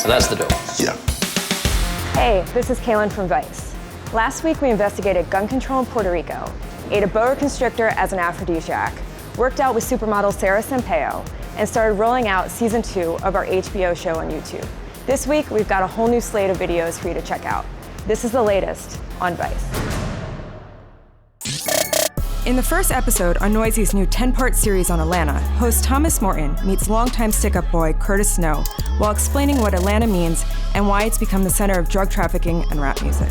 So that's the door. Yeah. Hey, this is Kaylin from Vice. Last week we investigated gun control in Puerto Rico, ate a boa constrictor as an aphrodisiac, worked out with supermodel Sarah Sampaio, and started rolling out season 2 of our HBO show on YouTube. This week we've got a whole new slate of videos for you to check out. This is the latest on Vice. In the first episode on NOISEY's new 10-part series on Atlanta, host Thomas Morton meets longtime stick-up boy Curtis Snow while explaining what Atlanta means and why it's become the center of drug trafficking and rap music.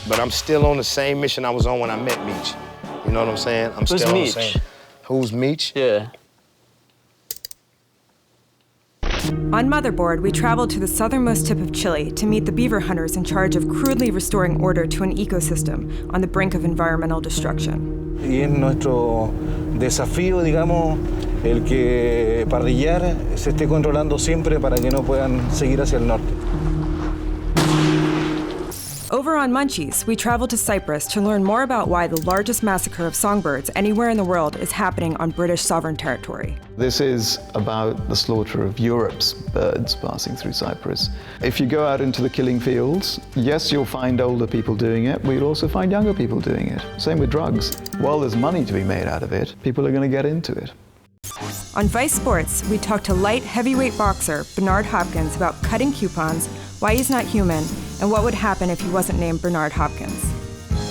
But I'm still on the same mission I was on when I met Meech. You know what I'm saying? I'm Who's still Meech? on the same. Who's Meech? Yeah. On Motherboard, we traveled to the southernmost tip of Chile to meet the beaver hunters in charge of crudely restoring order to an ecosystem on the brink of environmental destruction. Y es nuestro desafío, digamos, el que parrillar se esté controlando siempre para que no puedan seguir hacia el norte. Over on Munchies, we traveled to Cyprus to learn more about why the largest massacre of songbirds anywhere in the world is happening on British sovereign territory. This is about the slaughter of Europe's birds passing through Cyprus. If you go out into the killing fields, yes, you'll find older people doing it, but you'll also find younger people doing it. Same with drugs. While there's money to be made out of it, people are going to get into it. On Vice Sports, we talked to light heavyweight boxer Bernard Hopkins about cutting coupons, why he's not human, and what would happen if he wasn't named Bernard Hopkins.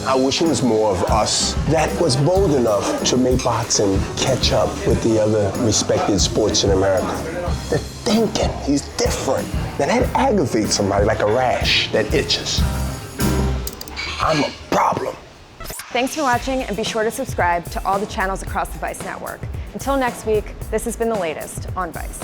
I wish it was more of us that was bold enough to make boxing catch up with the other respected sports in America. They're thinking he's different. Now that aggravates somebody like a rash that itches. I'm a problem. Thanks for watching, and be sure to subscribe to all the channels across the Vice network. Until next week, this has been the latest on Vice.